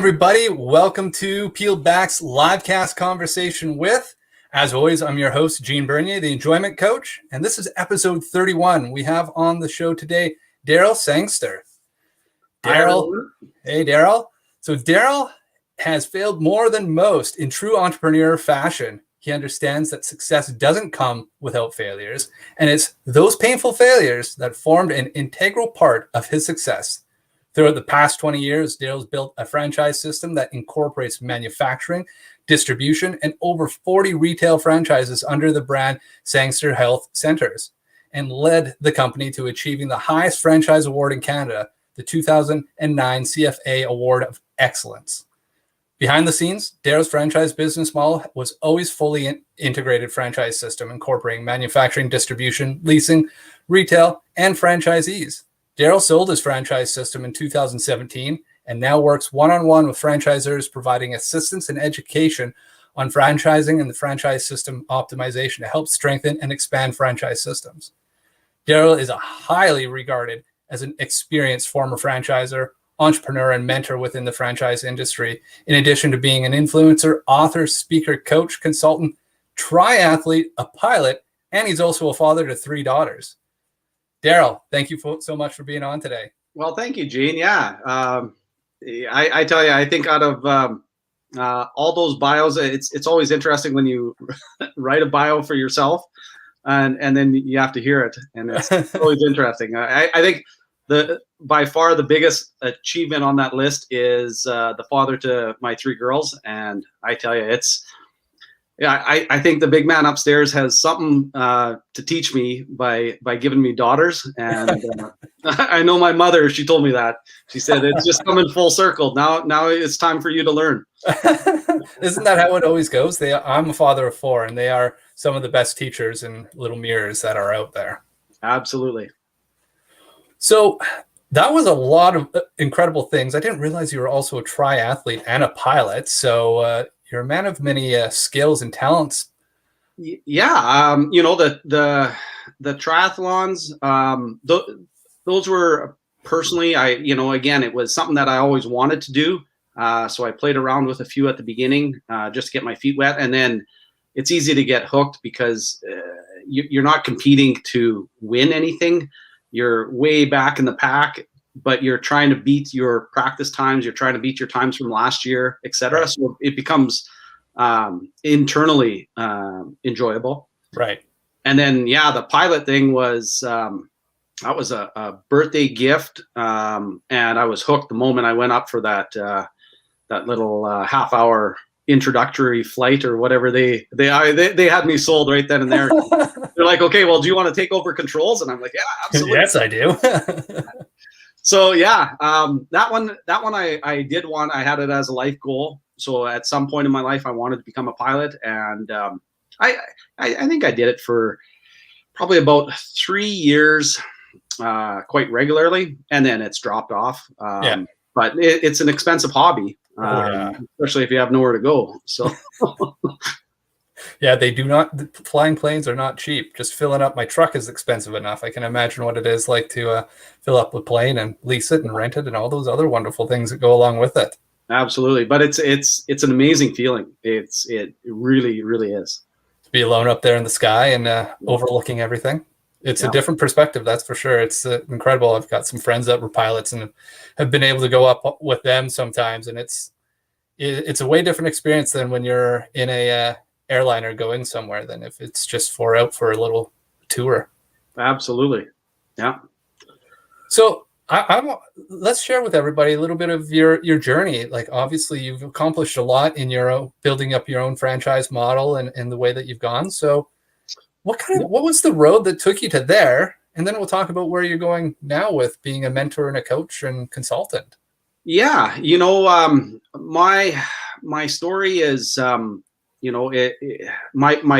everybody. Welcome to Pealed Back's LiveCast Conversation With. As always, I'm your host, Gene Bernier, the Enjoyment Coach, and this is episode 31. We have on the show today, Darryl Sangster. Darryl. Hey, Darryl. So Darryl has failed more than most in true entrepreneur fashion. He understands that success doesn't come without failures, and it's those painful failures that formed an integral part of his success. Throughout the past 20 years, Darryl's built a franchise system that incorporates manufacturing, distribution, and over 40 retail franchises under the brand Sangster Health Centers, and led the company to achieving the highest franchise award in Canada, the 2009 CFA Award of Excellence. Behind the scenes, Darryl's franchise business model was always fully integrated franchise system, incorporating manufacturing, distribution, leasing, retail, and franchisees. Darryl sold his franchise system in 2017 and now works one-on-one with franchisors, providing assistance and education on franchising and the franchise system optimization to help strengthen and expand franchise systems. Darryl is a highly regarded as an experienced former franchisor, entrepreneur, and mentor within the franchise industry, in addition to being an influencer, author, speaker, coach, consultant, triathlete, a pilot, and he's also a father to 3 daughters. Darryl, thank you so much for being on today. Well, thank you, Gene. Yeah. I tell you, I think out of all those bios, it's always interesting when you write a bio for yourself and then you have to hear it. And it's always interesting. I think by far the biggest achievement on that list is the father to my 3 girls. And I tell you, I think the big man upstairs has something to teach me by giving me daughters. And I know my mother, she told me that. She said, it's just coming full circle. Now it's time for you to learn. Isn't that how it always goes? I'm a father of 4, and they are some of the best teachers and little mirrors that are out there. Absolutely. So that was a lot of incredible things. I didn't realize you were also a triathlete and a pilot. So you're a man of many skills and talents. Yeah. The triathlons, those were personally, again, it was something that I always wanted to do. So I played around with a few at the beginning, just to get my feet wet. And then it's easy to get hooked because you're not competing to win anything. You're way back in the pack, but you're trying to beat your practice times. You're trying to beat your times from last year, et cetera. Right. So it becomes internally enjoyable. Right. And then, the pilot thing was, that was a birthday gift. And I was hooked the moment I went up for that little half-hour introductory flight or whatever they had me sold right then and there. They're like, okay, well, do you want to take over controls? And I'm like, yeah, absolutely. Yes, I do. So that one I did want. I had it as a life goal. So at some point in my life, I wanted to become a pilot, and I think I did it for probably about 3 years, quite regularly, and then it's dropped off. But it's an expensive hobby. Especially if you have nowhere to go. So, yeah, flying planes are not cheap. Just filling up my truck is expensive enough. I can imagine what it is like to fill up a plane and lease it and rent it and all those other wonderful things that go along with it. Absolutely. But it's an amazing feeling. It really, really is. To be alone up there in the sky and overlooking everything. It's a different perspective, that's for sure. It's incredible. I've got some friends that were pilots and have been able to go up with them sometimes, and it's a way different experience than when you're in a airliner going somewhere than if it's just out for a little tour. Absolutely, yeah. So let's share with everybody a little bit of your journey. Like, obviously, you've accomplished a lot in your building up your own franchise model and the way that you've gone. So what was the road that took you to there? And then we'll talk about where you're going now with being a mentor and a coach and consultant. Yeah. My story is, my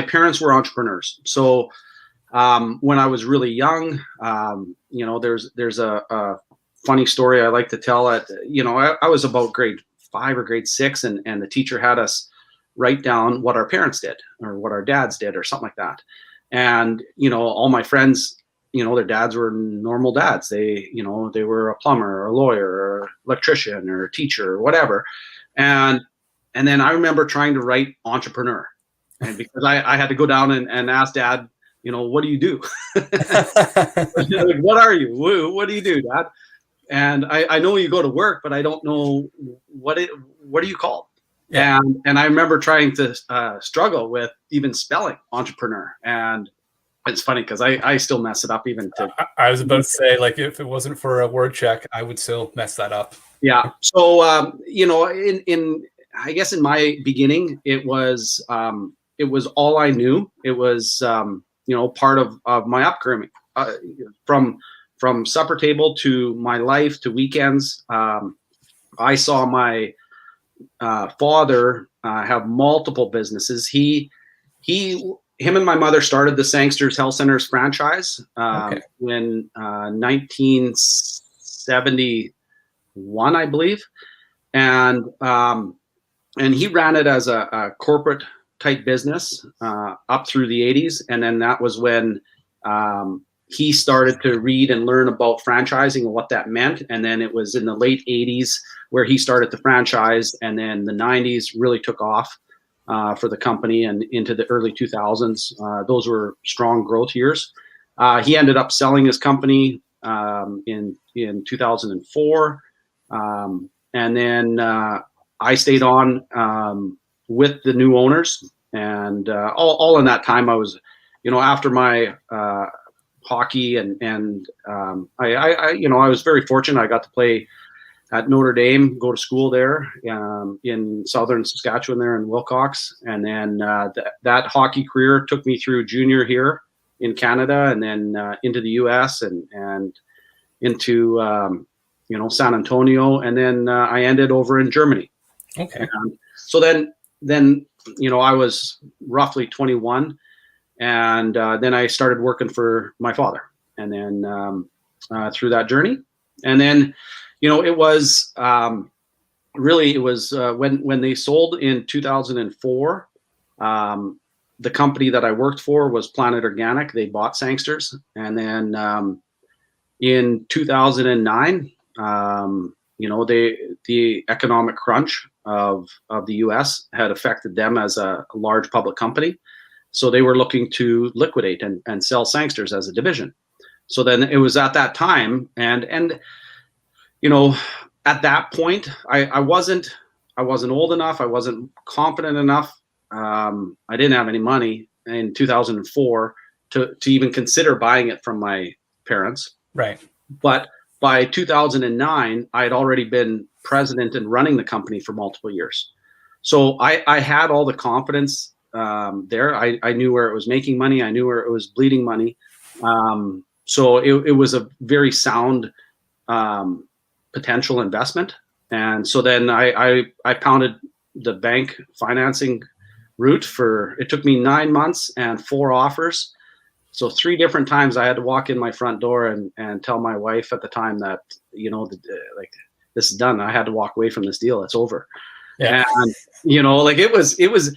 parents were entrepreneurs. So when I was really young, there's a funny story I like to tell. I was about grade 5 or grade 6, and the teacher had us write down what our parents did or what our dads did or something like that. And, all my friends, their dads were normal dads. They were a plumber or a lawyer or electrician or a teacher or whatever. And then I remember trying to write entrepreneur, and because I had to go down and ask Dad, what do you do? Like, what are you? What do you do, Dad? And I know you go to work, but I don't know what are you called? Yeah. And I remember trying to struggle with even spelling entrepreneur. And it's funny because I still mess it up even to. I was about to say, like, if it wasn't for a word check, I would still mess that up. Yeah. So, in I guess in my beginning, it was all I knew. It was, part of my upbringing, from supper table to my life to weekends. I saw my father have multiple businesses. Him and my mother started the Sangster's Health Centers franchise in 1971, I believe, and he ran it as a corporate type business up through the 80s, and then that was when he started to read and learn about franchising and what that meant. And then it was in the late 80s where he started the franchise, and then the 90s really took off for the company, and into the early 2000s. Those were strong growth years. He ended up selling his company in 2004. And then I stayed on with the new owners, and all in that time I was, after my hockey and I was very fortunate. I got to play at Notre Dame, go to school there in southern Saskatchewan there in Wilcox. And then that hockey career took me through junior here in Canada, and then into the US and into, San Antonio. And then I ended over in Germany. Okay. So then, I was roughly 21, and then I started working for my father, and then through that journey. And then, it was when they sold in 2004, the company that I worked for was Planet Organic. They bought Sangsters. And then in 2009, the economic crunch of the US had affected them as a large public company. So they were looking to liquidate and sell Sangsters as a division. So then it was at that time, and at that point, I wasn't old enough. I wasn't confident enough. I didn't have any money in 2004 to even consider buying it from my parents. Right. But by 2009, I had already been president and running the company for multiple years. So I had all the confidence there. I knew where it was making money. I knew where it was bleeding money. So it was a very sound potential investment. And so then I pounded the bank financing route it took me 9 months and 4 offers. So 3 different times I had to walk in my front door and tell my wife at the time that, this is done. I had to walk away from this deal. It's over. Yeah. And, it was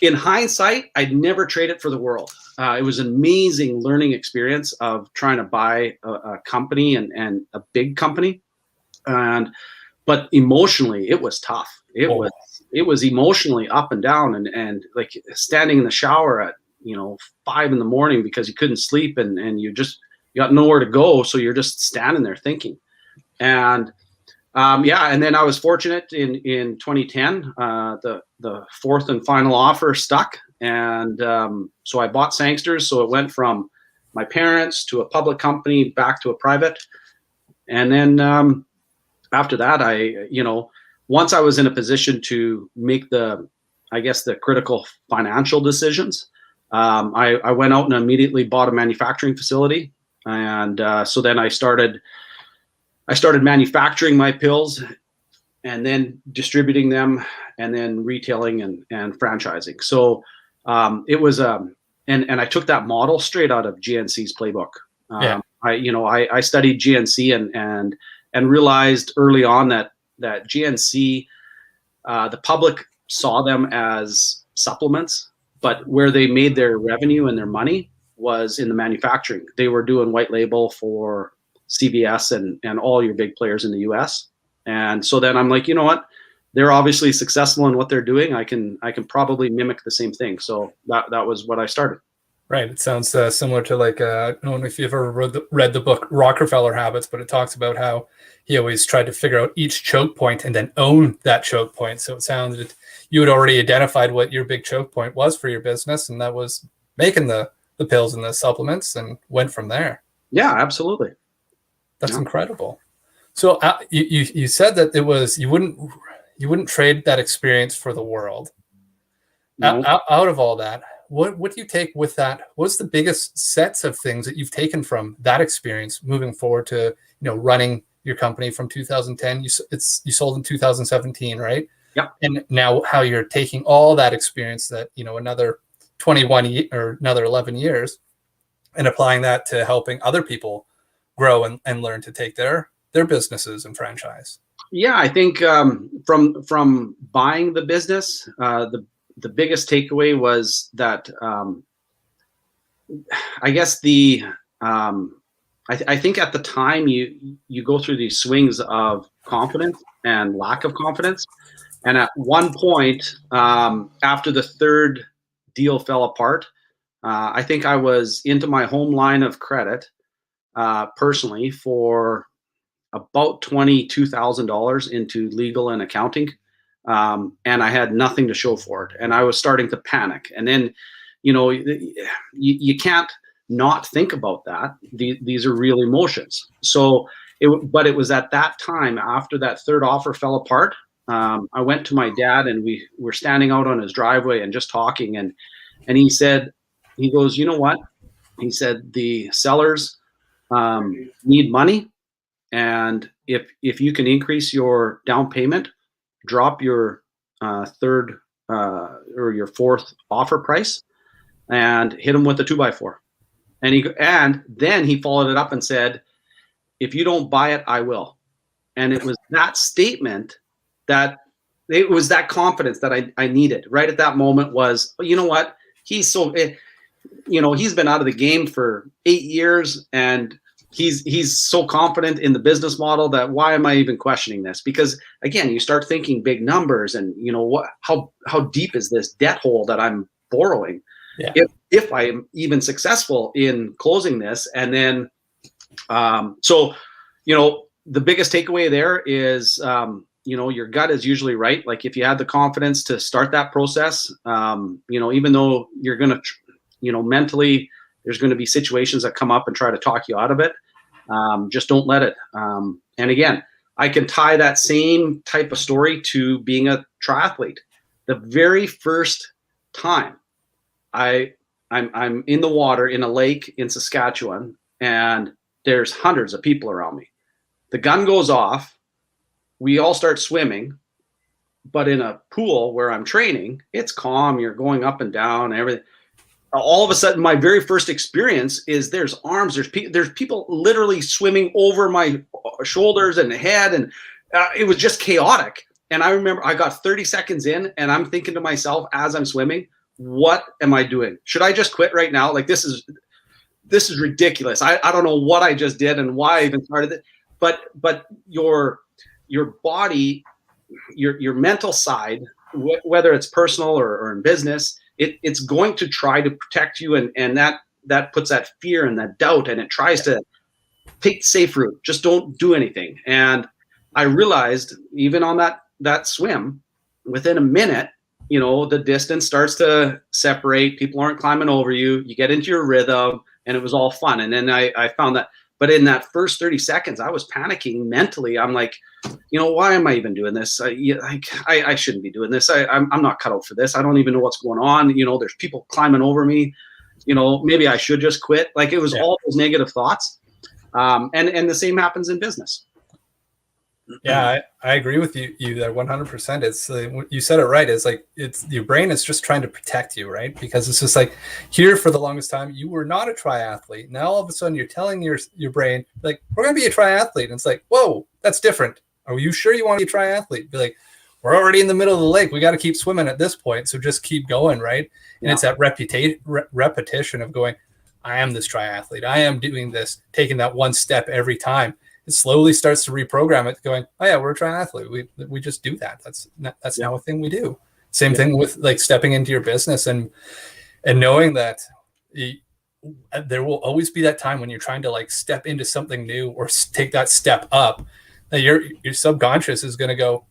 in hindsight, I'd never trade it for the world. It was an amazing learning experience of trying to buy a company and a big company. But emotionally, it was tough. It was emotionally up and down, and like standing in the shower at 5 a.m. because you couldn't sleep and you got nowhere to go, so you're just standing there thinking. And and then I was fortunate in 2010, the 4th and final offer stuck, and so I bought Sangsters. So it went from my parents to a public company back to a private, and then after that, once I was in a position to make the critical financial decisions, I went out and immediately bought a manufacturing facility, and so then I started manufacturing my pills, and then distributing them, and then retailing and franchising. So it was and I took that model straight out of GNC's playbook. I studied GNC and realized early on that GNC, the public saw them as supplements, but where they made their revenue and their money was in the manufacturing. They were doing white label for CVS and all your big players in the US. And so then I'm like, you know what? they're obviously successful in what they're doing. I can probably mimic the same thing. So that was what I started. Right. It sounds similar to like, I don't know if you've ever read the book Rockefeller Habits, but it talks about how he always tried to figure out each choke point and then own that choke point. So it sounded you had already identified what your big choke point was for your business, and that was making the pills and the supplements, and went from there. Yeah, absolutely. That's incredible. So you said that it was you wouldn't trade that experience for the world. No. Out of all that, what do you take with that? What's the biggest sets of things that you've taken from that experience moving forward to, running your company from 2010? You sold in 2017, right? Yeah. And now how you're taking all that experience that, another 21 or another 11 years and applying that to helping other people grow and learn to take their businesses and franchise. Yeah, I think from buying the business, the biggest takeaway was that I guess I think at the time you go through these swings of confidence and lack of confidence. And at one point, after the third deal fell apart, I think I was into my home line of credit personally for about $22,000 into legal and accounting. And I had nothing to show for it. And I was starting to panic. And then, you can't not think about that. These are real emotions. So, but it was at that time, after that third offer fell apart, I went to my dad, and we were standing out on his driveway and just talking. And he goes, you know what? He said, the sellers need money. And if you can increase your down payment, drop your third or your fourth offer price, and hit them with a 2x4. And then he followed it up and said, if you don't buy it, I will. And it was that statement that it was that confidence that I needed right at that moment. Was, you know what? He's been out of the game for 8 years, and he's so confident in the business model that why am I even questioning this? Because again, you start thinking big numbers, and how deep is this debt hole that I'm borrowing? Yeah. If I am even successful in closing this. And then the biggest takeaway there is your gut is usually right. Like if you had the confidence to start that process, even though you're gonna mentally there's going to be situations that come up and try to talk you out of it. Just don't let it. And again, I can tie that same type of story to being a triathlete. The very first time I'm in the water in a lake in Saskatchewan, and there's hundreds of people around me. The gun goes off. We all start swimming, but in a pool where I'm training, it's calm. You're going up and down and everything. All of a sudden, my very first experience is there's arms, there's people literally swimming over my shoulders and head, and it was just chaotic. And I remember I got 30 seconds in, and I'm thinking to myself as I'm swimming, what am I doing? Should I just quit right now? Like this is ridiculous. I don't know what I just did and why I even started it. But your body, your mental side, whether it's personal or in business, it's going to try to protect you, and that puts that fear and that doubt, and it tries to take the safe route. Just don't do anything. And I realized even on that swim, within a minute, the distance starts to separate. People aren't climbing over you. You get into your rhythm, and it was all fun. And then I found that, but in that first 30 seconds, I was panicking mentally. I'm like, why am I even doing this? I shouldn't be doing this. I'm not cut out for this. I don't even know what's going on. There's people climbing over me. Maybe I should just quit. Like it was all those negative thoughts. And the same happens in business. Yeah, I agree with you there 100%. It's you said it right. It's like your brain is just trying to protect you, right? Because it's just like here for the longest time, you were not a triathlete. Now all of a sudden you're telling your brain, like, we're going to be a triathlete. And it's like, whoa, that's different. Are you sure you want to be a triathlete? Be like, we're already in the middle of the lake. We got to keep swimming at this point. So just keep going, right? And it's that repetition of going, I am this triathlete. I am doing this, taking that one step every time. it slowly starts to reprogram it, going, oh yeah, we're a triathlete. We just do that. That's now a thing we do. Same thing with like stepping into your business and knowing that there will always be that time when you're trying to like step into something new or take that step up, that your subconscious is going to go,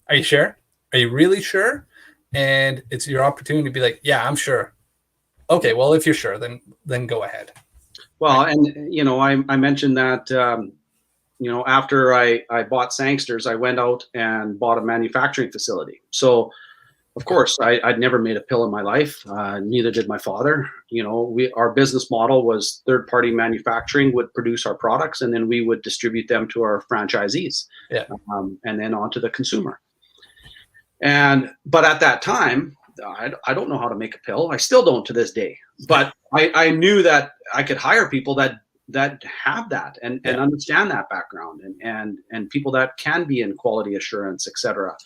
are you sure? Are you really sure? And it's your opportunity to be like, yeah, I'm sure. Okay, well, if you're sure, then go ahead. Well, and I mentioned that after I bought Sangsters, I went out and bought a manufacturing facility. So of course, I'd never made a pill in my life. Neither did my father. Our business model was third-party manufacturing would produce our products, and then we would distribute them to our franchisees, and then on to the consumer. But at that time, I don't know how to make a pill. I still don't to this day. But I knew that I could hire people that have that and understand that background and people that can be in quality assurance, et cetera.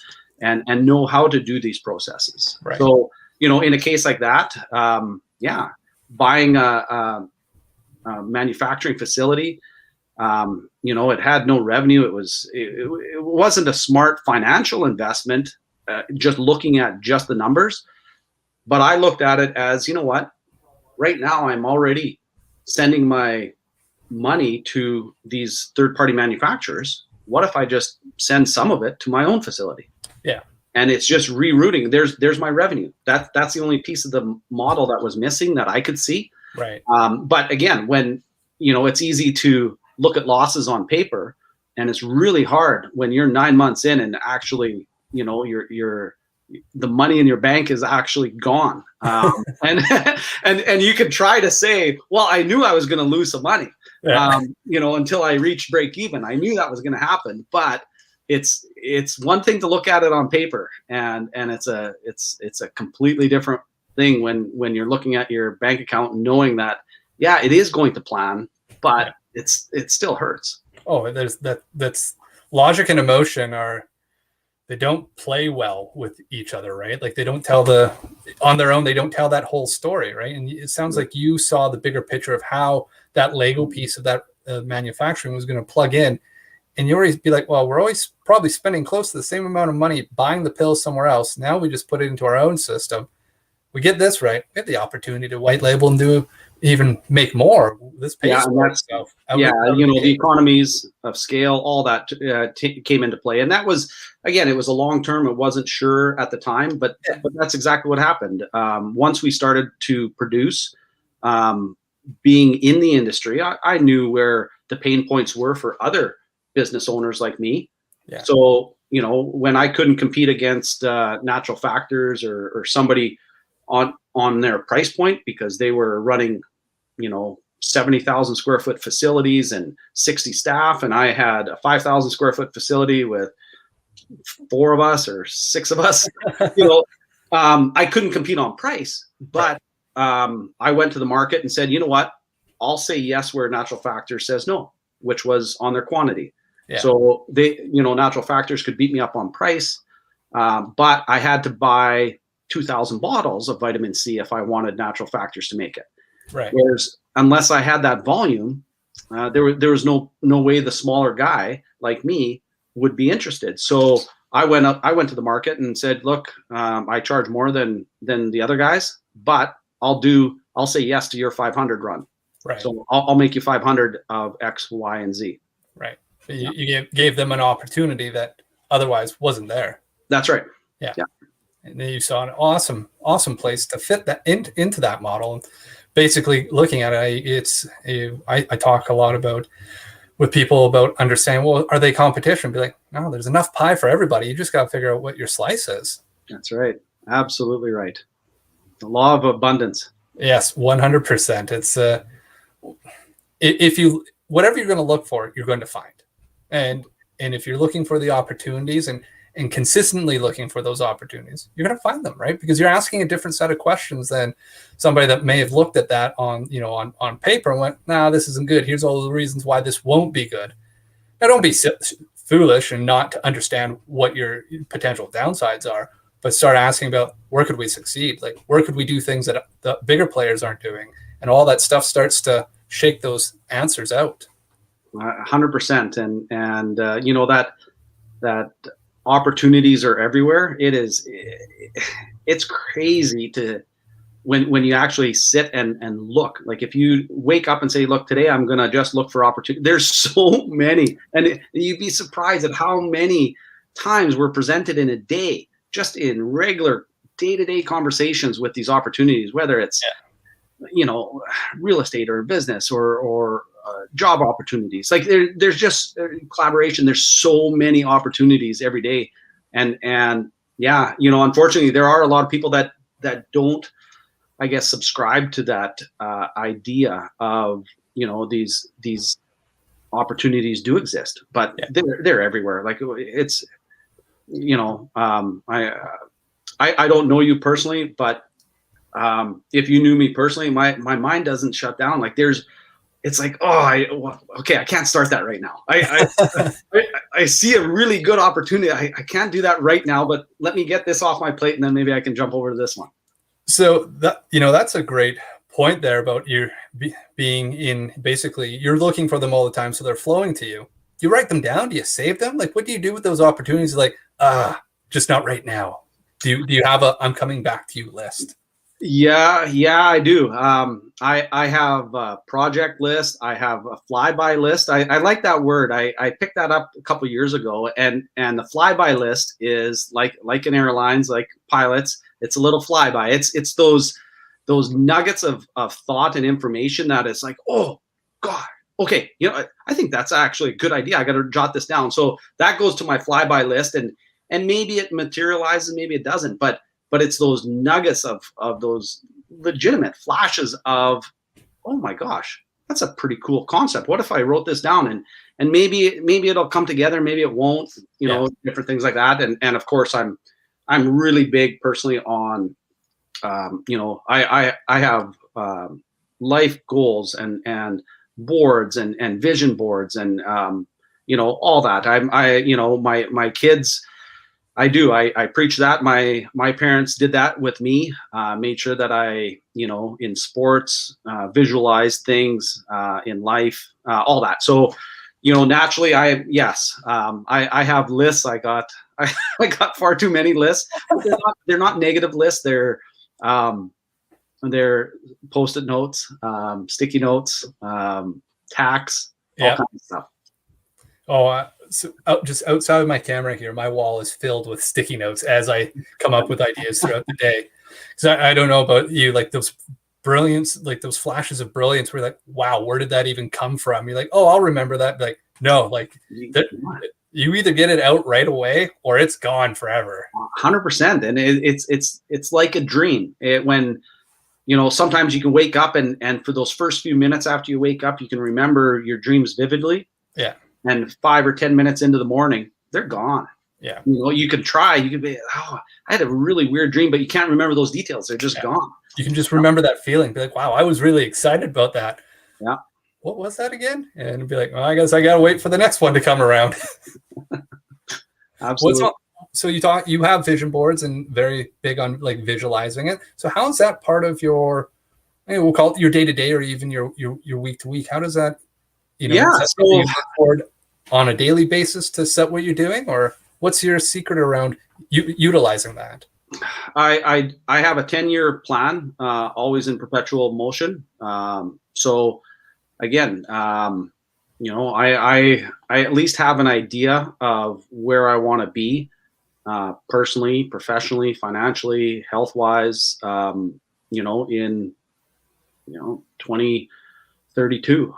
And know how to do these processes. Right. So, in a case like that, buying a manufacturing facility, it had no revenue. It wasn't a smart financial investment, just looking at just the numbers. But I looked at it as, what, right now I'm already sending my money to these third-party manufacturers. What if I just send some of it to my own facility? Yeah. And it's just rerouting. There's my revenue. That's the only piece of the model that was missing that I could see. Right. But again, when, it's easy to look at losses on paper, and it's really hard when you're 9 months in and actually, the money in your bank is actually gone. And you could try to say, well, I knew I was going to lose some money, until I reached break even. I knew that was going to happen, but it's one thing to look at it on paper, and it's a completely different thing when you're looking at your bank account and knowing that, it is going to plan, but it still hurts. Oh, that's logic and emotion they don't play well with each other, right? Like they don't tell on their own, they don't tell that whole story, right? And it sounds like you saw the bigger picture of how that Lego piece of that manufacturing was going to plug in. And you always be like, well, we're always probably spending close to the same amount of money buying the pills somewhere else. Now we just put it into our own system. We get this right. We have the opportunity to white label and even make more. This pays for itself. The economies of scale, all that came into play. And that was, again, it was a long term. It wasn't sure at the time, but that's exactly what happened. Once we started to produce, being in the industry, I knew where the pain points were for other business owners like me. Yeah. So, when I couldn't compete against Natural Factors or somebody on their price point because they were running, 70,000 square foot facilities and 60 staff, and I had a 5,000 square foot facility with 4 of us or 6 of us, I couldn't compete on price, but I went to the market and said, you know what, I'll say yes where Natural Factors says no, which was on their quantity. Yeah. So they, Natural Factors could beat me up on price, but I had to buy 2,000 bottles of vitamin C if I wanted Natural Factors to make it. Right. Whereas unless I had that volume, there was no way the smaller guy like me would be interested. So I went to the market and said, look, I charge more than the other guys, but I'll say yes to your 500 run. Right. So I'll make you 500 of X, Y, and Z. Right. You gave them an opportunity that otherwise wasn't there. That's right. Yeah. And then you saw an awesome place to fit that into that model. And basically looking at it, I talk a lot with people about understanding, well, are they competition? Be like, no, there's enough pie for everybody. You just got to figure out what your slice is. That's right. Absolutely right. The law of abundance. Yes, 100%. It's whatever you're going to look for, you're going to find. And if you're looking for the opportunities and consistently looking for those opportunities, you're going to find them, right? Because you're asking a different set of questions than somebody that may have looked at that on paper and went, nah, this isn't good. Here's all the reasons why this won't be good. Now, don't be foolish and not to understand what your potential downsides are, but start asking about where could we succeed? Like, where could we do things that the bigger players aren't doing? And all that stuff starts to shake those answers out. 100%. And you know, that opportunities are everywhere. It's crazy to when you actually sit and look. Like if you wake up and say, look, today I'm gonna just look for opportunity, there's so many, and you'd be surprised at how many times we're presented in a day, just in regular day-to-day conversations with these opportunities, whether it's you know, real estate or business or job opportunities. Like there's just collaboration. There's so many opportunities every day, and yeah, you know, unfortunately, there are a lot of people that don't, I guess, subscribe to that idea of, you know, these opportunities do exist, but they're everywhere. Like it's, you know, I don't know you personally, but if you knew me personally, my mind doesn't shut down. Like it's like, okay, I can't start that right now. I see a really good opportunity. I can't do that right now, but let me get this off my plate, and then maybe I can jump over to this one. So that, you know, that's a great point there about you being in, basically you're looking for them all the time, so they're flowing to you. Do you write them down? Do you save them? Like, what do you do with those opportunities? Like, just not right now. Do you have a I'm coming back to you list? Yeah, I do. I have a project list. I have a flyby list. I like that word. I picked that up a couple years ago, and the flyby list is like in airlines, like pilots. It's a little flyby. It's those nuggets of thought and information that it's like, oh God, okay, you know, I think that's actually a good idea. I got to jot this down. So that goes to my flyby list, and maybe it materializes, maybe it doesn't, but it's those nuggets of those legitimate flashes of, oh my gosh, that's a pretty cool concept. What if I wrote this down, and maybe it'll come together, maybe it won't, you know, different things like that. And of course, I'm really big personally on, you know, I have life goals and boards and vision boards and you know, all that. You know, my kids, I preach that. My parents did that with me, made sure that I, you know, in sports, visualize things, in life, all that. So, you know, naturally I have lists. I got far too many lists. They're not negative lists. They're Post-it notes, sticky notes, tax, all kinds of stuff. So just outside of my camera here, my wall is filled with sticky notes as I come up with ideas throughout the day. Because I don't know about you, like those brilliance, like those flashes of brilliance where you're like, wow, where did that even come from? You're like, oh, I'll remember that. Like, no, like you either get it out right away or it's gone forever. 100%. And it's like a dream. When, you know, sometimes you can wake up and for those first few minutes after you wake up, you can remember your dreams vividly. Yeah. And 5 or 10 minutes into the morning, they're gone. Yeah. You know, you could try. You could be, oh, I had a really weird dream, but you can't remember those details. They're just gone. You can just remember that feeling. Be like, wow, I was really excited about that. Yeah. What was that again? And be like, well, I guess I got to wait for the next one to come around. Absolutely. So you have vision boards and very big on like visualizing it. So how is that part of your, we'll call it your day-to-day or even your week to week? How does that, you know, so board on a daily basis to set what you're doing, or what's your secret around utilizing that? I have a 10-year plan, always in perpetual motion. So again, you know, I at least have an idea of where I want to be, personally, professionally, financially, health-wise, you know, in, you know, 2032.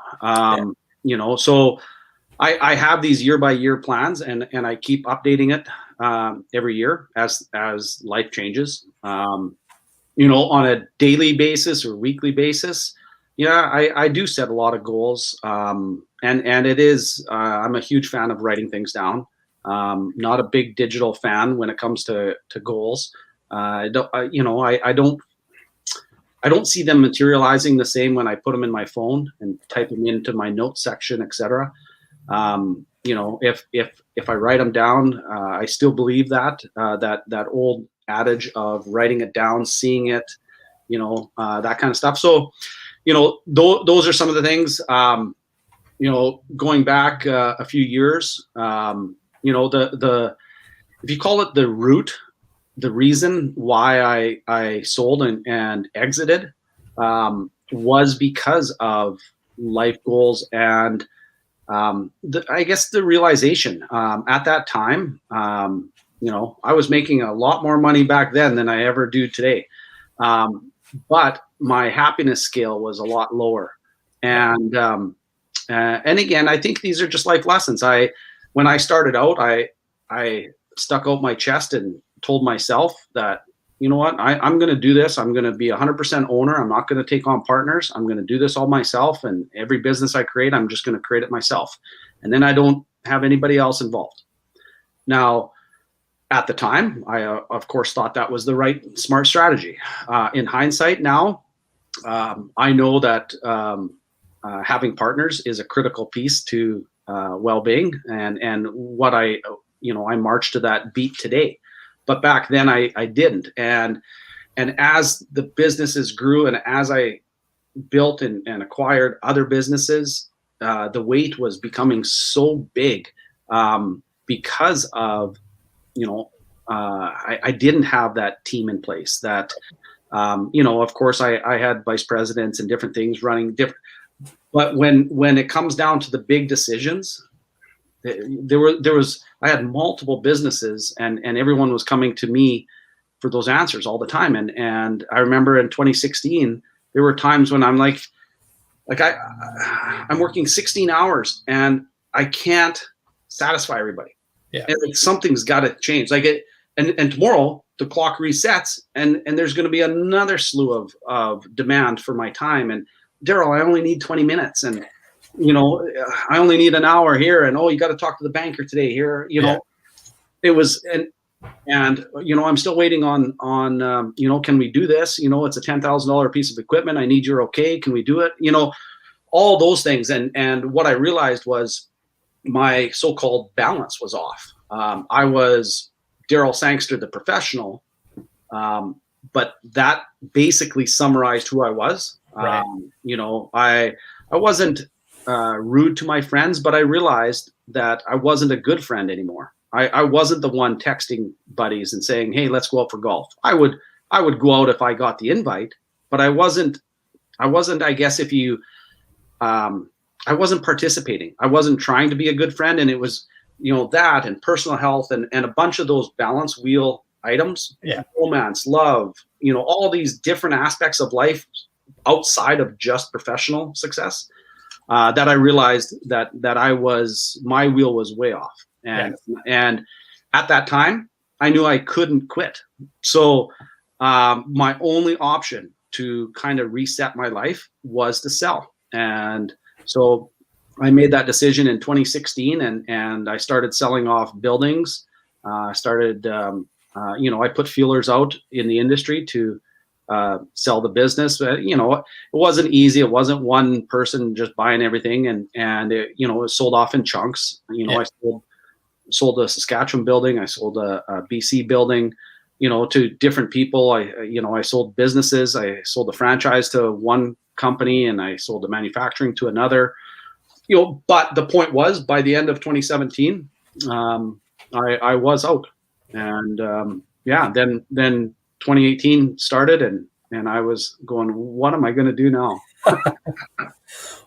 You know, so I have these year-by-year plans, and I keep updating it every year as life changes. You know, on a daily basis or weekly basis, yeah, I do set a lot of goals, and it is I'm a huge fan of writing things down. Not a big digital fan when it comes to goals. I don't see them materializing the same when I put them in my phone and type them into my notes section, etc. You know, if I write them down, I still believe that old adage of writing it down, seeing it, you know, that kind of stuff. So, you know, those are some of the things. going back a few years, the if you call it the root, the reason why I sold and exited was because of life goals and I guess the realization at that time. I was making a lot more money back then than I ever do today, but my happiness scale was a lot lower. And again, I think these are just life lessons. When I started out, I stuck out my chest and told myself that, you know what, I'm going to do this. I'm going to be 100% owner. I'm not going to take on partners. I'm going to do this all myself. And every business I create, I'm just going to create it myself. And then I don't have anybody else involved. Now, at the time, I, of course, thought that was the right, smart strategy. In hindsight now, I know that having partners is a critical piece to well-being and what I march to that beat today. But back then I didn't. And as the businesses grew and as I built and acquired other businesses, the weight was becoming so big because of, I didn't have that team in place that, of course I had vice presidents and different things running different, but when it comes down to the big decisions, I had multiple businesses and everyone was coming to me for those answers all the time. And I remember in 2016, there were times when I'm like I'm working 16 hours and I can't satisfy everybody. Yeah. And something's got to change. And tomorrow the clock resets and there's going to be another slew of demand for my time. And Darryl, I only need 20 minutes and I only need an hour here, and you got to talk to the banker today here. It was, and I'm still waiting on can we do this? It's a $10,000 piece of equipment. I need your okay. Can we do it? All those things. And what I realized was my so-called balance was off. I was Darryl Sangster, the professional, but that basically summarized who I was. Right. I wasn't rude to my friends, but I realized that I wasn't a good friend anymore. I wasn't the one texting buddies and saying, "Hey, let's go out for golf." I would go out if I got the invite, but I wasn't, I guess if you, I wasn't participating. I wasn't trying to be a good friend. And it was, that and personal health and a bunch of those balance wheel items, romance, love, all these different aspects of life outside of just professional success. That I realized that my wheel was way off. And at that time, I knew I couldn't quit. So my only option to kind of reset my life was to sell. And so I made that decision in 2016 and I started selling off buildings. I started, I put feelers out in the industry to sell the business. It wasn't easy. It wasn't one person just buying everything and it, it was sold off in chunks. I sold a Saskatchewan building. I sold a BC building, to different people. I sold businesses. I sold a franchise to one company and I sold the manufacturing to another, but the point was by the end of 2017, I was out and then 2018 started and I was going, what am I going to do now?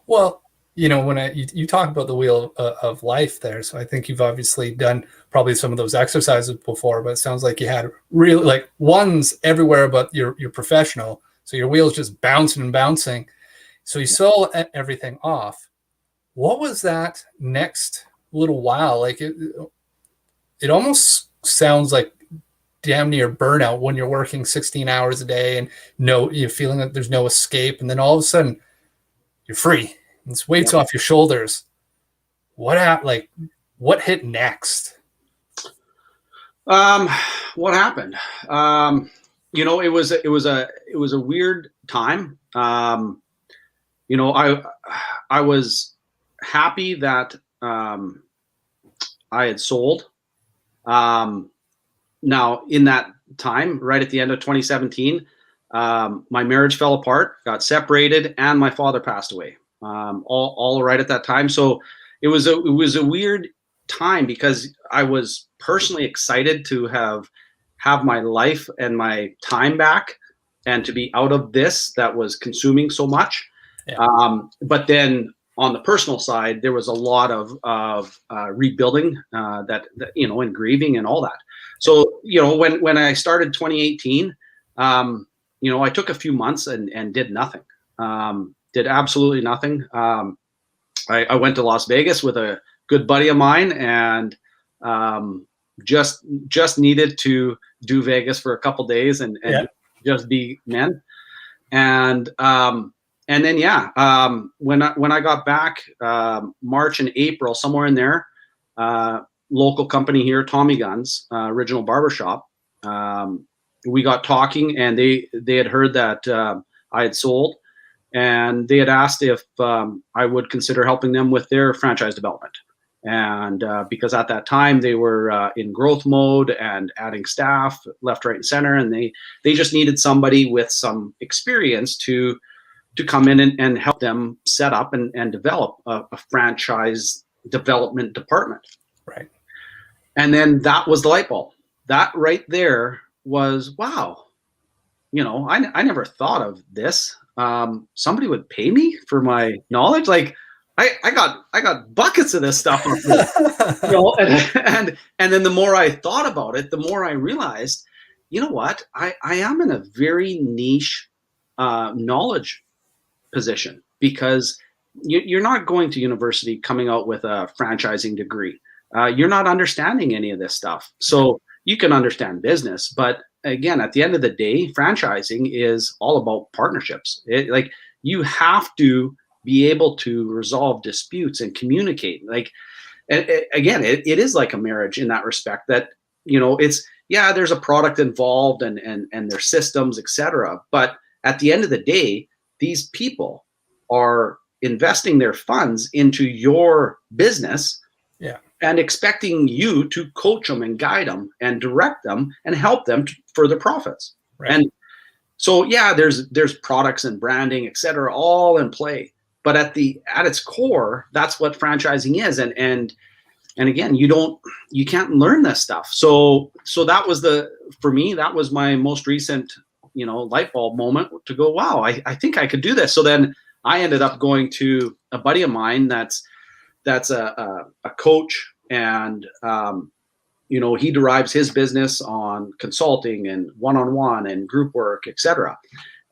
Well, when you talk about the wheel of life there, so I think you've obviously done probably some of those exercises before, but it sounds like you had really like ones everywhere, but you're professional. So your wheel's just bouncing and bouncing. So you sold everything off. What was that next little while? Like it almost sounds like damn near burnout when you're working 16 hours a day and you're feeling like there's no escape. And then all of a sudden you're free. This weight's off your shoulders. What hit next? What happened? It was a weird time. I was happy that I had sold. Now, in that time, right at the end of 2017, my marriage fell apart, got separated, and my father passed away. all right at that time. So it was a weird time because I was personally excited to have my life and my time back and to be out of this that was consuming so much. Yeah. But then on the personal side, there was a lot of rebuilding that, and grieving and all that. So, when I started 2018, I took a few months and did nothing, did absolutely nothing. I went to Las Vegas with a good buddy of mine and just needed to do Vegas for a couple days and just be men. And then, when I got back, March and April, somewhere in there, local company here, Tommy Guns, Original Barbershop, we got talking and they had heard that I had sold, and they had asked if I would consider helping them with their franchise development. And because at that time they were in growth mode and adding staff left, right, and center, and they just needed somebody with some experience to come in and help them set up and develop a franchise development department. Right. And then that was the light bulb. That right there was, wow, I never thought of this. Somebody would pay me for my knowledge. Like I got buckets of this stuff. And then the more I thought about it, the more I realized, you know what, I am in a very niche knowledge position, because you're not going to university coming out with a franchising degree. You're not understanding any of this stuff. So you can understand business, but again, at the end of the day, franchising is all about partnerships. You have to be able to resolve disputes and communicate. It is like a marriage in that respect, that, there's a product involved and there's systems, etc. But at the end of the day, these people are investing their funds into your business. Yeah. And expecting you to coach them and guide them and direct them and help them to further profits. Right. And so, there's products and branding, et cetera, all in play. But at its core, that's what franchising is. And again, you can't learn this stuff. So that was for me, that was my most recent, light bulb moment to go, wow, I think I could do this. So then I ended up going to a buddy of mine that's a coach, and he derives his business on consulting and one-on-one and group work, etc.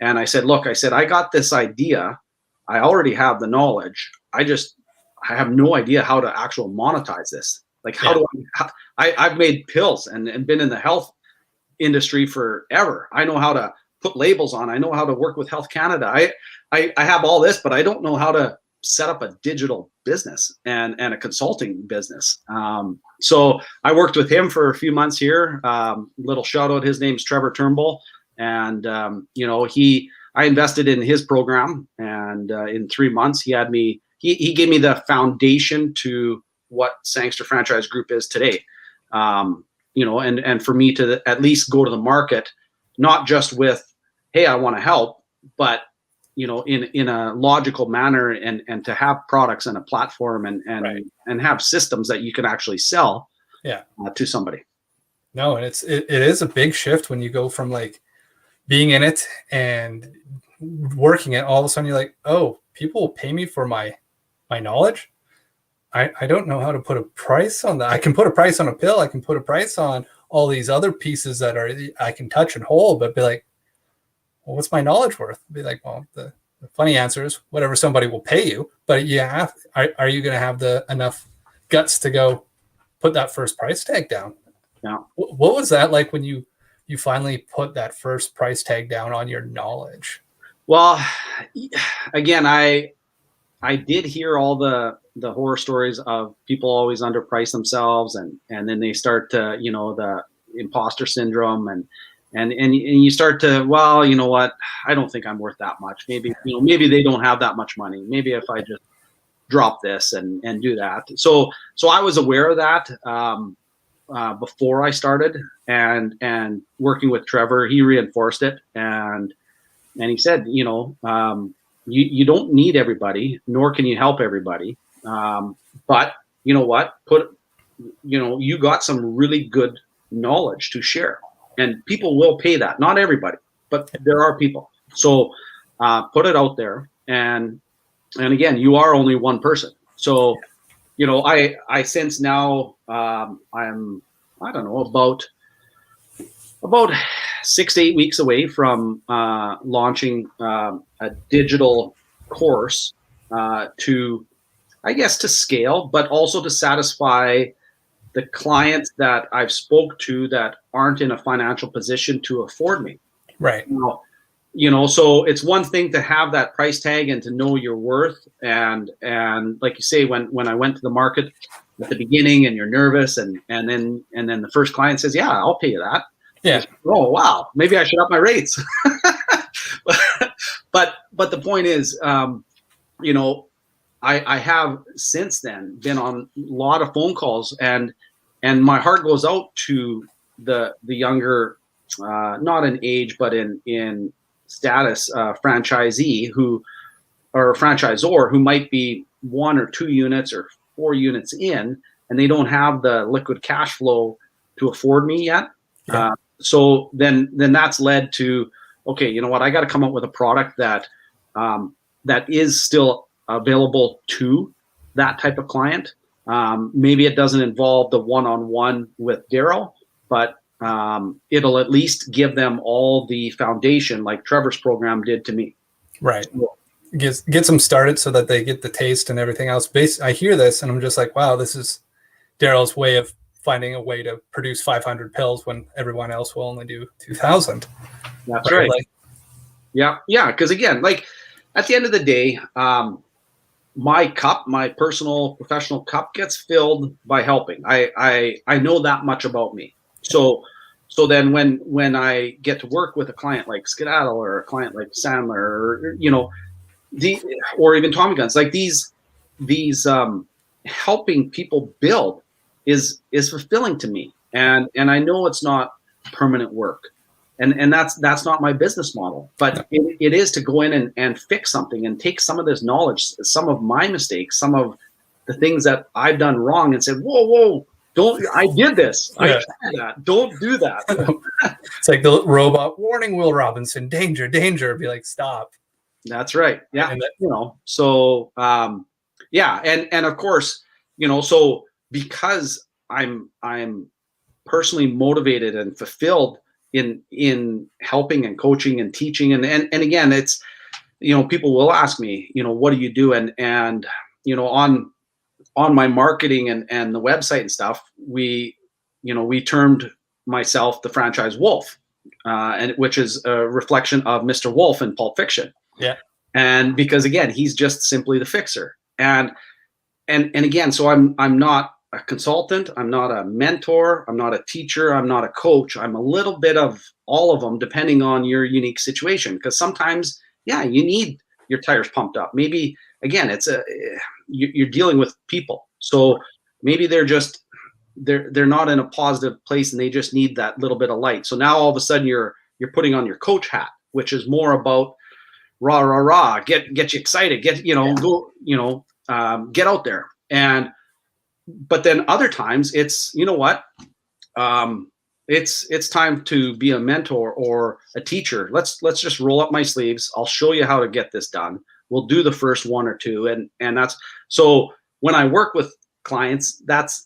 And I said, look, I got this idea. I already have the knowledge. I have no idea how to actually monetize this. Like, I've made pills and been in the health industry forever. I know how to put labels on. I know how to work with Health Canada. I have all this, but I don't know how to set up a digital business and a consulting business. So I worked with him for a few months here. Little shout out, his name's Trevor Turnbull. And, I invested in his program, and in 3 months he gave me the foundation to what Sangster Franchise Group is today. And for me to at least go to the market, not just with, hey, I want to help, but in a logical manner, and to have products and a platform and have systems that you can actually sell to somebody. No, and it is a big shift when you go from like being in it and working it, all of a sudden you're like, oh, people will pay me for my knowledge. I don't know how to put a price on that. I can put a price on a pill. I can put a price on all these other pieces that I can touch and hold, but be like, well, what's my knowledge worth? Be like, well, the funny answer is whatever somebody will pay you, but are you going to have enough guts to go put that first price tag down? Yeah. What was that like when you finally put that first price tag down on your knowledge? Well, again, I did hear all the horror stories of people always underprice themselves, and then they start to, the imposter syndrome, and you start to, well, you know what, I don't think I'm worth that much. Maybe, maybe they don't have that much money. Maybe if I just drop this and do that. So I was aware of that before I started, and working with Trevor, he reinforced it, and he said, you don't need everybody, nor can you help everybody. But you know what? You got some really good knowledge to share, and people will pay that. Not everybody, but there are people. So put it out there, and again, you are only one person. So I sense now I'm, I don't know, about 6 to 8 weeks away from launching a digital course to scale, but also to satisfy the clients that I've spoke to that aren't in a financial position to afford me. Right. So it's one thing to have that price tag and to know your worth. And like you say, when I went to the market at the beginning and you're nervous and then the first client says, yeah, I'll pay you that. Yeah. Oh, wow. Maybe I should up my rates. but the point is, I have since then been on a lot of phone calls, and my heart goes out to the younger, not in age, but in status, franchisee or franchisor who might be 1 or 2 units or 4 units in, and they don't have the liquid cash flow to afford me yet. Yeah. So then that's led to, okay, you know what? I got to come up with a product that is still available to that type of client. Maybe it doesn't involve the one-on-one with Darryl, but it'll at least give them all the foundation like Trevor's program did to me. Right. Get them started so that they get the taste and everything else. I hear this and I'm just like, wow, this is Darryl's way of finding a way to produce 500 pills when everyone else will only do 2,000. That's right. Like, yeah. Because again, like at the end of the day, my cup, my personal professional cup, gets filled by helping. I know that much about me. So then when I get to work with a client like Skedaddle or a client like Sandler or or even Tommy Guns, like these helping people build is fulfilling to me, and I know it's not permanent work, and that's not my business model, but it is to go in and fix something and take some of this knowledge, some of my mistakes, some of the things that I've done wrong, and said, whoa, don't, I did this, I tried that, don't do that. It's like the robot warning, Will Robinson, danger, be like, stop. That's right. Yeah. And so and of course, so because I'm personally motivated and fulfilled in helping and coaching and teaching, and again, it's, people will ask me, what do you do? And on my marketing and the website and stuff, we termed myself the franchise wolf, and which is a reflection of Mr. Wolf in Pulp Fiction. Yeah. And because again, he's just simply the fixer. And again, so I'm not a consultant, I'm not a mentor, I'm not a teacher, I'm not a coach. I'm a little bit of all of them depending on your unique situation. Because sometimes, you need your tires pumped up. Maybe again, you're dealing with people. So maybe they're not in a positive place and they just need that little bit of light. So now all of a sudden you're putting on your coach hat, which is more about rah, get you excited, go, get out there. But then other times it's, it's time to be a mentor or a teacher. Let's just roll up my sleeves. I'll show you how to get this done. We'll do the first 1 or 2. And that's, so when I work with clients, that's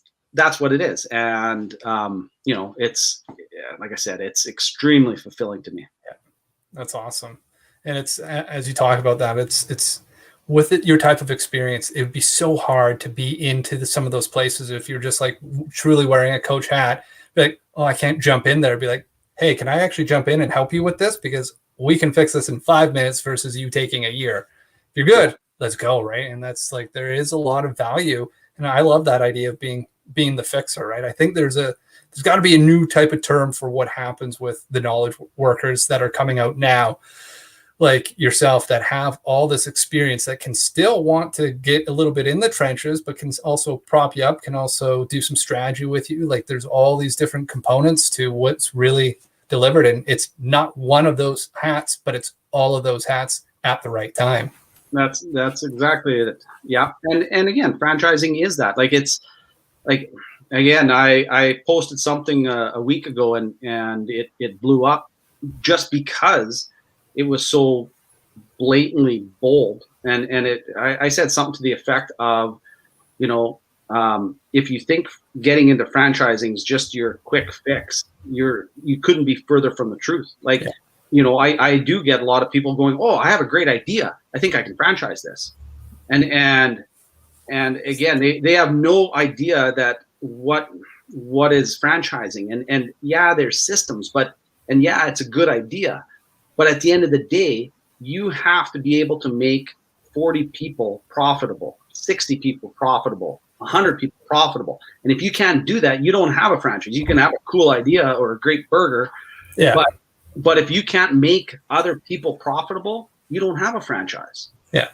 what it is. And, it's, like I said, it's extremely fulfilling to me. Yeah, that's awesome. And it's, as you talk about that, it's with your type of experience, it would be so hard to be into some of those places if you're just like truly wearing a coach hat. Be like, oh, I can't jump in there. Be like, hey, can I actually jump in and help you with this? Because we can fix this in 5 minutes versus you taking a year. If you're good, let's go, right? And that's like, there is a lot of value. And I love that idea of being the fixer, right? I think there's got to be a new type of term for what happens with the knowledge workers that are coming out now, like yourself, that have all this experience, that can still want to get a little bit in the trenches, but can also prop you up, can also do some strategy with you. Like there's all these different components to what's really delivered. And it's not one of those hats, but it's all of those hats at the right time. That's exactly it. Yeah. And again, franchising is that. Like, it's like, again, I posted something a week ago, and it blew up just because it was so blatantly bold. And I said something to the effect of, if you think getting into franchising is just your quick fix, you couldn't be further from the truth. Like, I do get a lot of people going, "Oh, I have a great idea. I think I can franchise this." And again, they have no idea that what is franchising. And yeah, there's systems, and yeah, it's a good idea. But at the end of the day, you have to be able to make 40 people profitable, 60 people profitable, 100 people profitable. And if you can't do that, you don't have a franchise. You can have a cool idea or a great burger, but if you can't make other people profitable, you don't have a franchise. Yeah.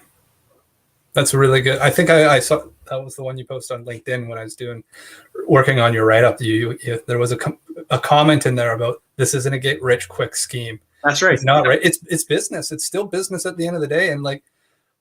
That's really good. I think I saw that was the one you posted on LinkedIn when I was working on your write-up. There was a comment in there about this isn't a get rich quick scheme. That's right. It's not right. It's business. It's still business at the end of the day. And like,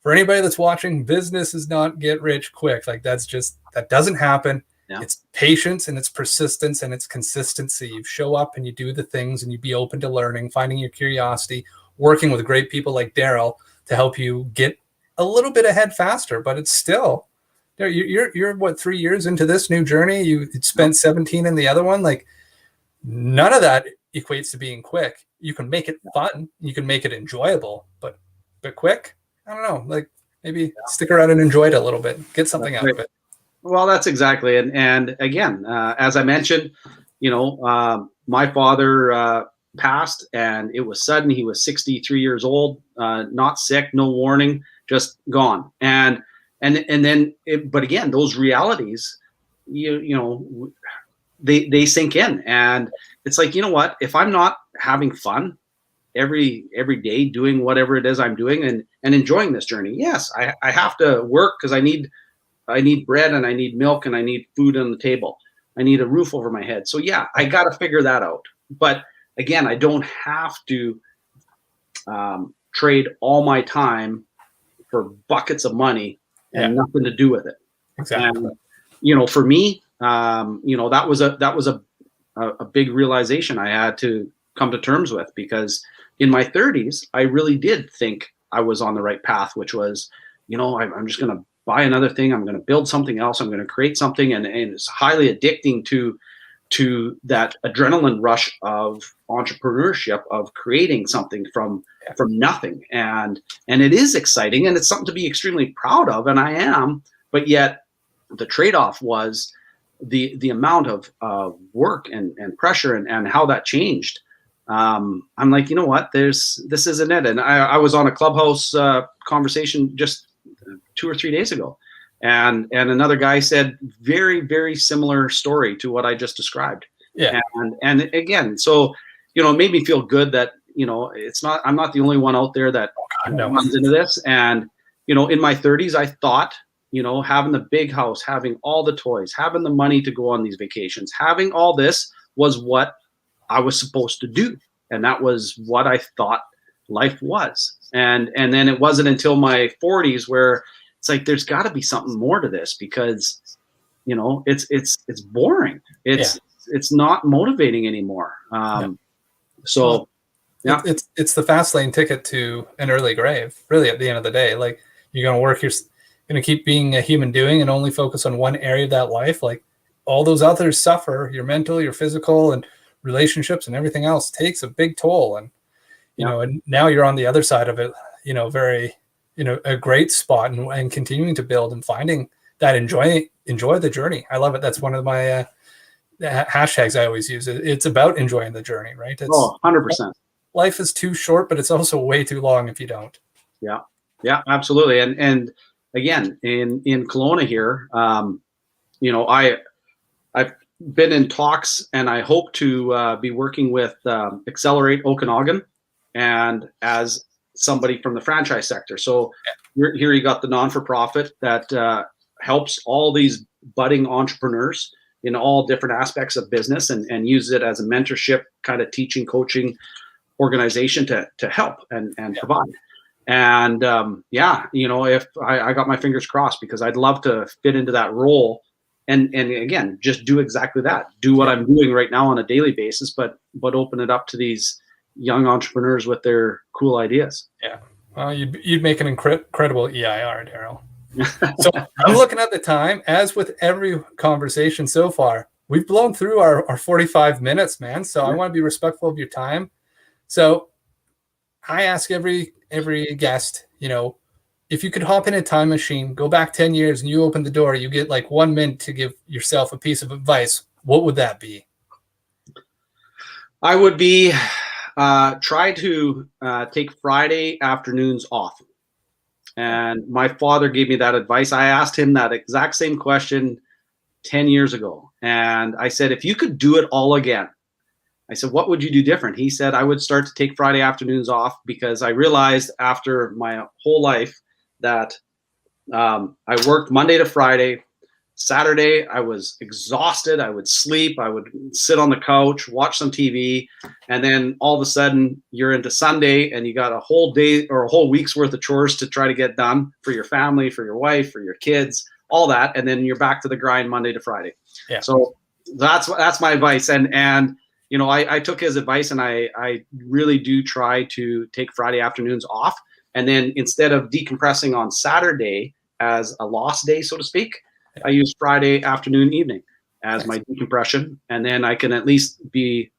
for anybody that's watching, business is not get rich quick. Like, that doesn't happen. Yeah. It's patience, and it's persistence, and it's consistency. You show up and you do the things, and you be open to learning, finding your curiosity, working with great people like Darryl to help you get a little bit ahead faster. But it's still, you're what, 3 years into this new journey? You spent 17 in the other one. Like, none of that equates to being quick. You can make it fun, you can make it enjoyable, but quick, I don't know. Like, maybe stick around and enjoy it a little bit, get something out of it. Well, that's exactly it. And again, as I mentioned, my father passed, and it was sudden. He was 63 years old, not sick, no warning, just gone. And then, but again, those realities, they sink in, and it's like, you know what? If I'm not having fun every day doing whatever it is I'm doing and enjoying this journey, yes, I have to work because I need bread, and I need milk, and I need food on the table. I need a roof over my head. So yeah, I got to figure that out. But again, I don't have to trade all my time for buckets of money and nothing to do with it. Exactly. And, for me, that was a big realization I had to come to terms with, because in my 30s, I really did think I was on the right path, which was, I'm just going to buy another thing. I'm going to build something else. I'm going to create something. And it's highly addicting to that adrenaline rush of entrepreneurship, of creating something from nothing. And it is exciting, and it's something to be extremely proud of. And I am, but yet the trade-off was the amount of work and pressure and how that changed. I'm like, you know what, this isn't it. And I was on a Clubhouse conversation just 2 or 3 days ago, and another guy said very, very similar story to what I just described. Yeah. And again, so, it made me feel good that, I'm not the only one out there that runs into this. And, in my 30s, I thought, having the big house, having all the toys, having the money to go on these vacations, having all this was what I was supposed to do. And that was what I thought life was. And then it wasn't until my 40s where it's like, there's got to be something more to this, because, it's boring. It's not motivating anymore. So yeah, it's the fast lane ticket to an early grave, really, at the end of the day. Like, you're going to work, you're going to keep being a human doing and only focus on one area of that life. Like, all those others suffer. Your mental, your physical, and relationships and everything else takes a big toll. And, and now you're on the other side of it, very, a great spot, and continuing to build and finding that enjoy the journey. I love it. That's one of my hashtags I always use. It's about enjoying the journey, right? It's 100%. Life is too short, but it's also way too long if you don't. Yeah, absolutely. And again, in Kelowna here, I've been in talks, and I hope to be working with Accelerate Okanagan, and as somebody from the franchise sector. So here you got the non-for-profit that helps all these budding entrepreneurs in all different aspects of business, and use it as a mentorship kind of teaching, coaching organization to help and provide. And yeah, if I got my fingers crossed, because I'd love to fit into that role, and again, just do exactly that. Do what I'm doing right now on a daily basis, but open it up to these young entrepreneurs with their cool ideas. Yeah. Well, you'd make an incredible EIR, Darryl. So I'm looking at the time. As with every conversation so far, we've blown through our 45 minutes, man. So I want to be respectful of your time. So I ask every guest, if you could hop in a time machine, go back 10 years and you open the door, you get like 1 minute to give yourself a piece of advice. What would that be? I would be try to take Friday afternoons off. And my father gave me that advice. I asked him that exact same question 10 years ago. And I said, if you could do it all again, I said, what would you do different? He said, I would start to take Friday afternoons off, because I realized after my whole life that I worked Monday to Friday. Saturday, I was exhausted. I would sleep. I would sit on the couch, watch some TV. And then all of a sudden you're into Sunday and you got a whole day or a whole week's worth of chores to try to get done for your family, for your wife, for your kids, all that. And then you're back to the grind Monday to Friday. Yeah. So that's my advice. And I took his advice, and I really do try to take Friday afternoons off. And then instead of decompressing on Saturday as a lost day, so to speak, I use Friday afternoon, evening as my decompression, and then I can at least be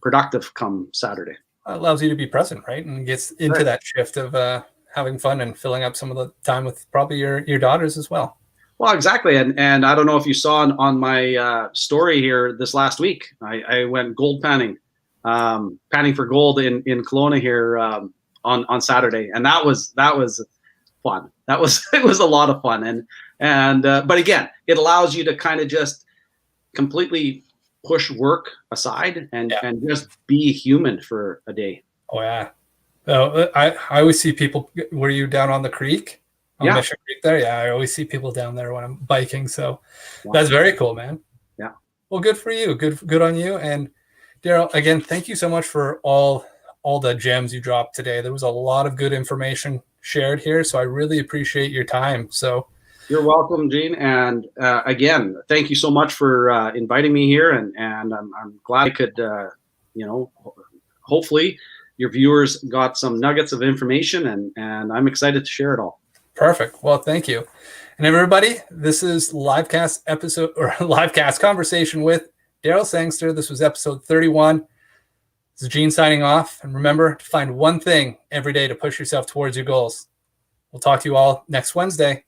productive come Saturday. It allows you to be present, right? And gets into that shift of having fun and filling up some of the time with probably your daughters as well. Well, exactly. And I don't know if you saw on my story here this last week, I went gold panning for gold in Kelowna here on Saturday. And that was fun. It was a lot of fun. But again, it allows you to kind of just completely push work aside and just be human for a day. Oh yeah. I always see people. Were you down on the creek? On Mission Creek there? Yeah, I always see people down there when I'm biking. So that's very cool, man. Yeah. Well, good for you. Good on you. And Darryl, again, thank you so much for all the gems you dropped today. There was a lot of good information shared here, so I really appreciate your time. So you're welcome, Gene. And again, thank you so much for inviting me here. And I'm glad I could, hopefully your viewers got some nuggets of information, and I'm excited to share it all. Perfect. Well, thank you. And everybody, this is LiveCast Conversation with Darryl Sangster. This was episode 31. This is Gene signing off. And remember to find one thing every day to push yourself towards your goals. We'll talk to you all next Wednesday.